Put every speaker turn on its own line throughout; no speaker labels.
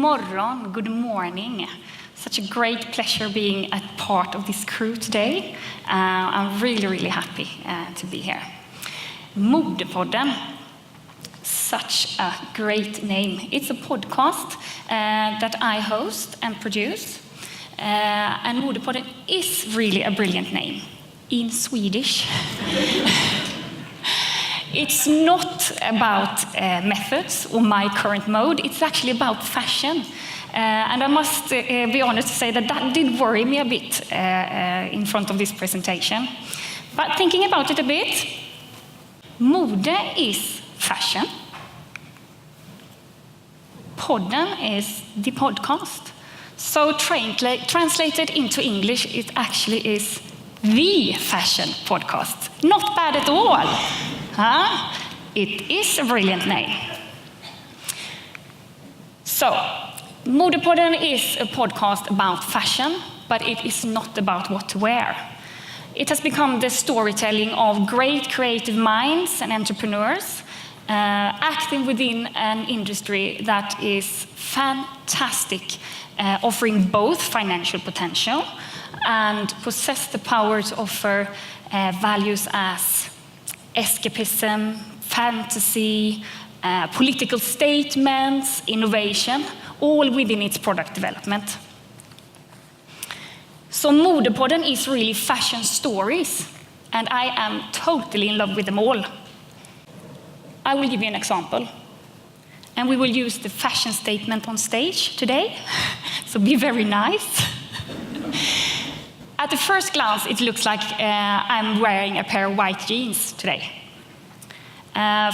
morgon, good morning. Such a great pleasure being a part of this crew today. I'm really happy to be here. Modepodden, such a great name. It's a podcast that I host and produce. And Modepodden is really a brilliant name in Swedish. It's not about methods or my current mode, it's actually about fashion. And I must be honest to say that did worry me a bit in front of this presentation. But thinking about it a bit, mode is fashion. Podden is the podcast. So translated into English, it actually is the fashion podcast. Not bad at all. Huh? It is a brilliant name. So, Modepodden is a podcast about fashion, but it is not about what to wear. It has become the storytelling of great creative minds and entrepreneurs acting within an industry that is fantastic, offering both financial potential and possess the power to offer values as escapism, fantasy, political statements, innovation, all within its product development. So Modepodden is really fashion stories, and I am totally in love with them all. I will give you an example, and we will use the fashion statement on stage today, so be very nice. At the first glance, it looks like I'm wearing a pair of white jeans today.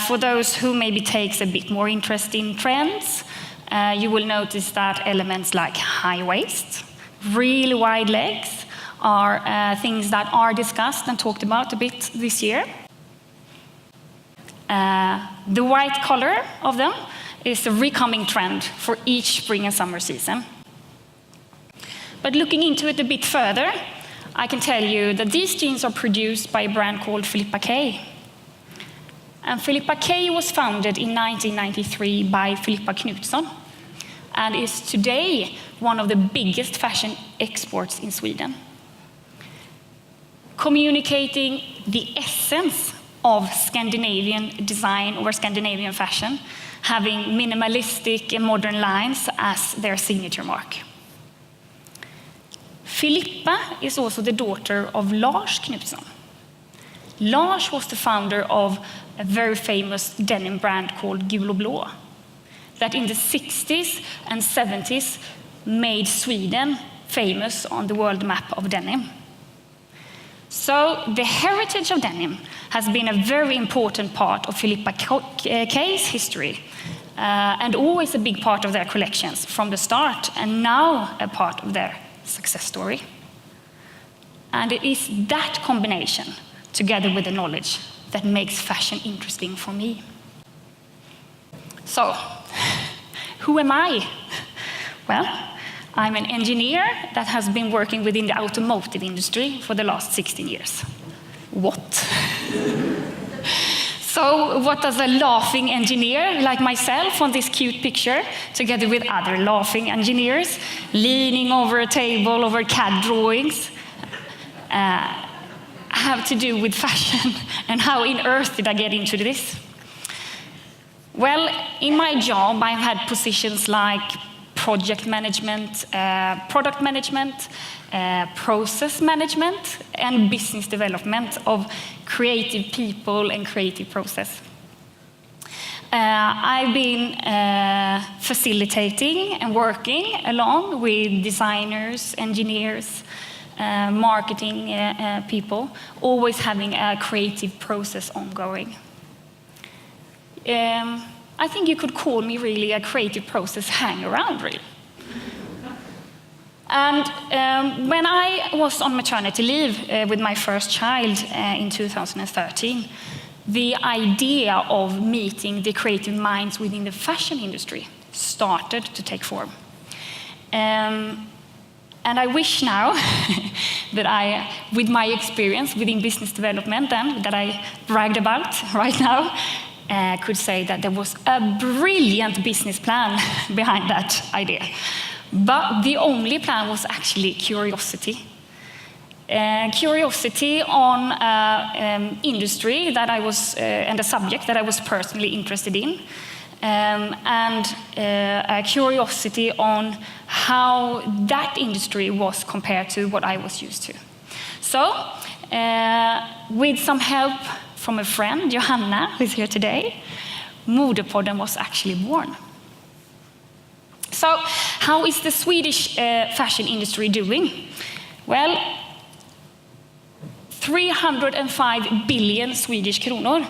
For those who maybe takes a bit more interest in trends, you will notice that elements like high waist, really wide legs are things that are discussed and talked about a bit this year. The white color of them is a recoming trend for each spring and summer season. But looking into it a bit further, I can tell you that these jeans are produced by a brand called Filippa K. And Filippa K was founded in 1993 by Filippa Knutsson and is today one of the biggest fashion exports in Sweden. Communicating the essence of Scandinavian design or Scandinavian fashion, having minimalistic and modern lines as their signature mark. Filippa is also the daughter of Lars Knutsson. Lars was the founder of a very famous denim brand called Gul och Blå, that in the 60s and 70s made Sweden famous on the world map of denim. So the heritage of denim has been a very important part of Filippa K's history, and always a big part of their collections from the start, and now a part of their success story. And it is that combination, together with the knowledge, that makes fashion interesting for me. So, who am I? Well, I'm an engineer that has been working within the automotive industry for the last 16 years. What? So, what does a laughing engineer like myself on this cute picture, together with other laughing engineers, leaning over a table over CAD drawings, have to do with fashion, and how on earth did I get into this? Well, in my job, I've had positions like project management, product management, process management, and business development of creative people and creative process. I've been facilitating and working along with designers, engineers, marketing people, always having a creative process ongoing. I think you could call me really a creative process hang-around, really. And when I was on maternity leave with my first child in 2013, the idea of meeting the creative minds within the fashion industry started to take form. And I wish now that I, with my experience within business development then, that I bragged about right now, could say that there was a brilliant business plan behind that idea. But the only plan was actually curiosity. Curiosity on industry that I was, and a subject that I was personally interested in, and a curiosity on how that industry was compared to what I was used to. So, with some help from a friend, Johanna, who is here today, Modepodden was actually born. So, how is the Swedish fashion industry doing? Well, 305 billion Swedish kronor.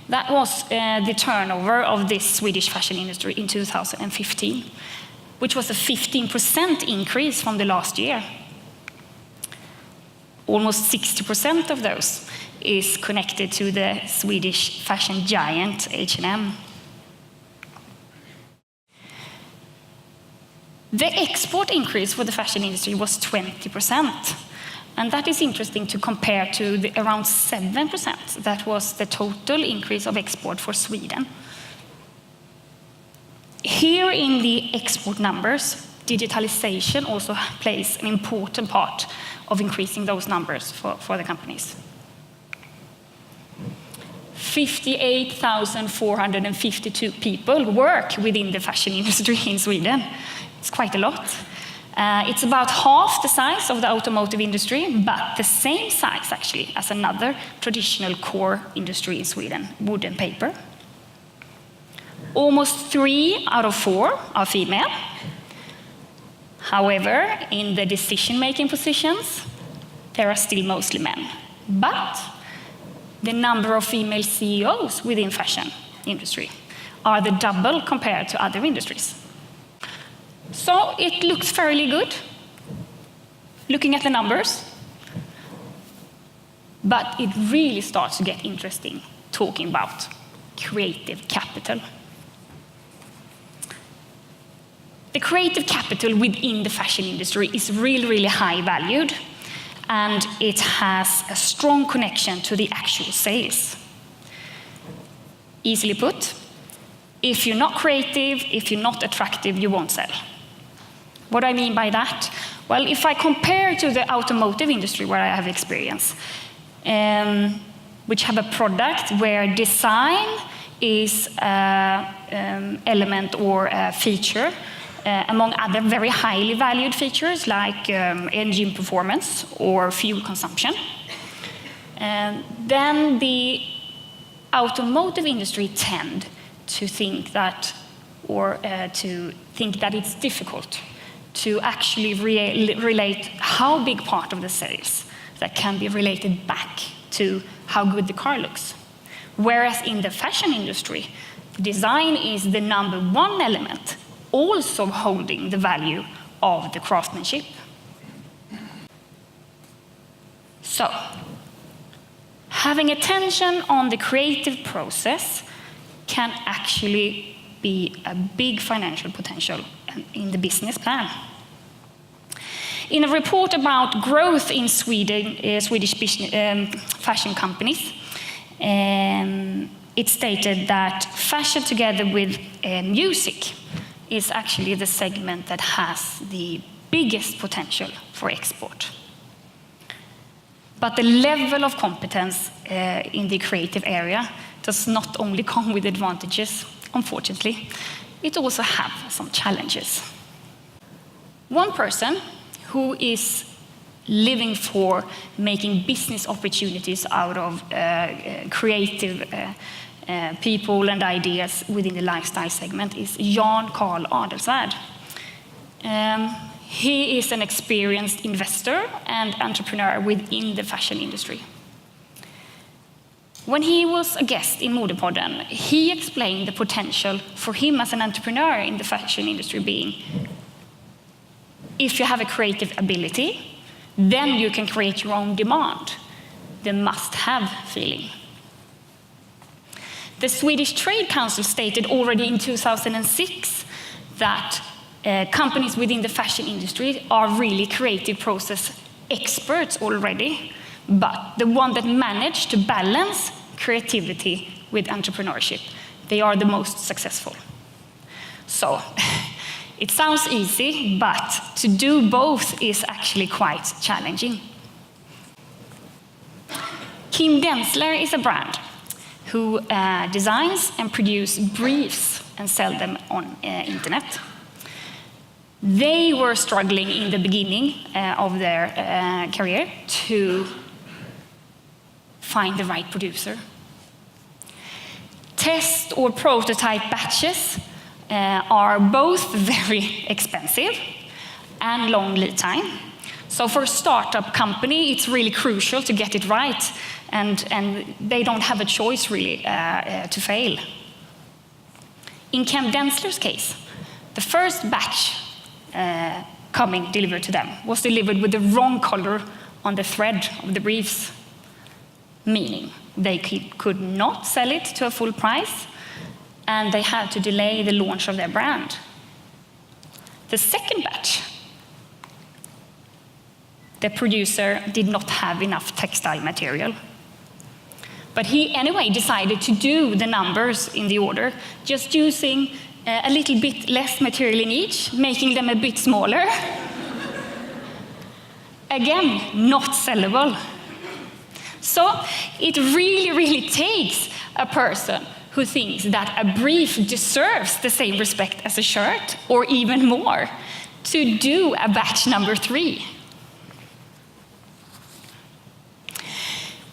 That was the turnover of this Swedish fashion industry in 2015, which was a 15% increase from the last year. Almost 60% of those is connected to the Swedish fashion giant H&M. The export increase for the fashion industry was 20%. And that is interesting to compare to the around 7% that was the total increase of export for Sweden. Here in the export numbers, digitalization also plays an important part of increasing those numbers for the companies. 58,452 people work within the fashion industry in Sweden. It's quite a lot. It's about half the size of the automotive industry, but the same size, actually, as another traditional core industry in Sweden, wood and paper. Almost 3 out of 4 are female. However, in the decision-making positions, there are still mostly men. But the number of female CEOs within fashion industry are the double compared to other industries. So it looks fairly good, looking at the numbers. But it really starts to get interesting talking about creative capital. The creative capital within the fashion industry is really, really high valued, and it has a strong connection to the actual sales. Easily put, if you're not creative, if you're not attractive, you won't sell. What do I mean by that? Well, if I compare to the automotive industry where I have experience, which have a product where design is an element or a feature, among other very highly valued features like engine performance or fuel consumption, then the automotive industry tend to think that, it's difficult to actually relate how big part of the sales that can be related back to how good the car looks. Whereas in the fashion industry, design is the number one element, also holding the value of the craftsmanship. So, having attention on the creative process can actually be a big financial potential in the business plan. In a report about growth in Swedish fashion companies, it stated that fashion together with music is actually the segment that has the biggest potential for export. But the level of competence in the creative area does not only come with advantages, unfortunately, it also has some challenges. One person who is living for making business opportunities out of creative people and ideas within the lifestyle segment is Jan Carl Adelsvärd. He is an experienced investor and entrepreneur within the fashion industry. When he was a guest in Modepodden, he explained the potential for him as an entrepreneur in the fashion industry being, if you have a creative ability, then you can create your own demand, the must-have feeling. The Swedish Trade Council stated already in 2006 that companies within the fashion industry are really creative process experts already, but the one that managed to balance creativity with entrepreneurship they are the most successful. So, it sounds easy, but to do both is actually quite challenging. Kim Densler is a brand who designs and produces briefs and sell them on internet. They were struggling in the beginning of their career to find the right producer. Test or prototype batches are both very expensive and long lead time. So for a startup company, it's really crucial to get it right, and they don't have a choice really to fail. In Kim Densler's case, the first batch delivered to them was delivered with the wrong color on the thread of the briefs, meaning they could not sell it to a full price, and they had to delay the launch of their brand. The second batch, the producer did not have enough textile material. But he anyway decided to do the numbers in the order, just using a little bit less material in each, making them a bit smaller. Again, not sellable. So it really, really takes a person who thinks that a brief deserves the same respect as a shirt, or even more, to do a batch number 3.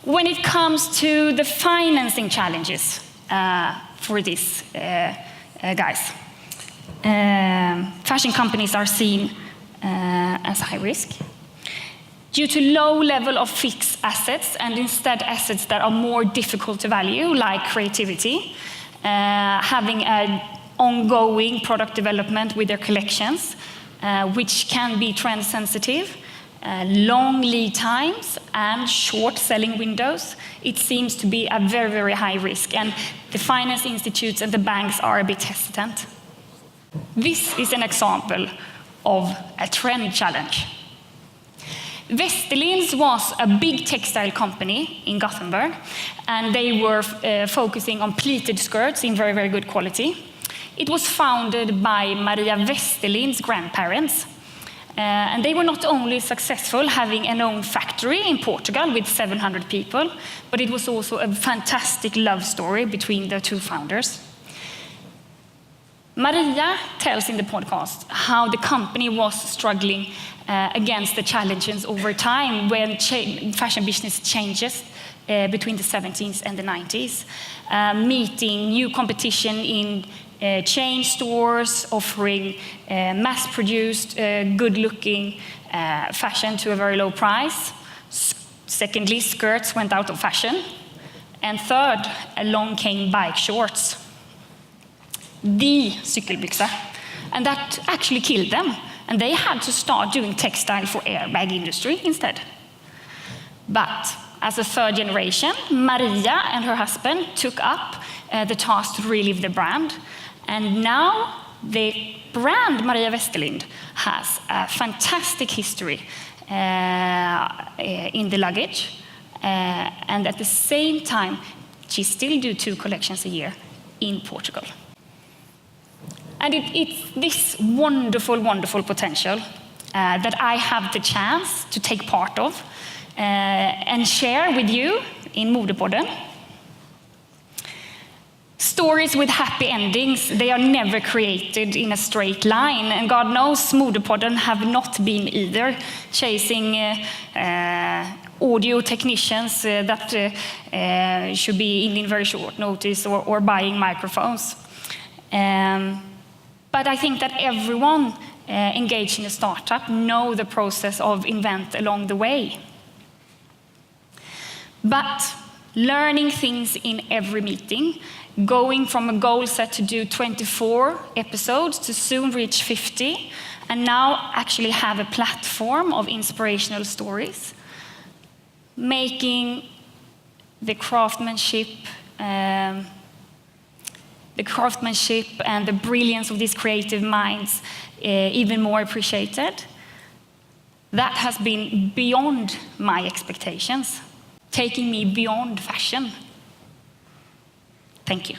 When it comes to the financing challenges for these guys, fashion companies are seen as high risk due to low level of fixed assets, and instead assets that are more difficult to value, like creativity, having an ongoing product development with their collections, which can be trend sensitive, long lead times and short selling windows. It seems to be a very, very high risk, and the finance institutes and the banks are a bit hesitant. This is an example of a trend challenge. Westerlins was a big textile company in Gothenburg, and they were focusing on pleated skirts in very, very good quality. It was founded by Maria Westerlind's grandparents, and they were not only successful having an own factory in Portugal with 700 people, but it was also a fantastic love story between the two founders. Maria tells in the podcast how the company was struggling against the challenges over time when fashion business changes between the 70s and the 90s, meeting new competition in chain stores, offering mass-produced, good-looking fashion to a very low price. Secondly, skirts went out of fashion. And third, along came bike shorts. The cykelbyxa. And that actually killed them. And they had to start doing textile for airbag industry instead. But as a third generation, Maria and her husband took up the task to relive the brand. And now the brand Maria Westerlind has a fantastic history in the luggage. And at the same time, she still do 2 collections a year in Portugal. And it's this wonderful, wonderful potential that I have the chance to take part of and share with you in Modepodden. Stories with happy endings, they are never created in a straight line. And God knows Modepodden have not been either, chasing audio technicians that should be in very short notice or buying microphones. But I think that everyone engaged in a startup know the process of invent along the way. But learning things in every meeting, going from a goal set to do 24 episodes to soon reach 50, and now actually have a platform of inspirational stories, making the craftsmanship and the brilliance of these creative minds even more appreciated. That has been beyond my expectations, taking me beyond fashion. Thank you.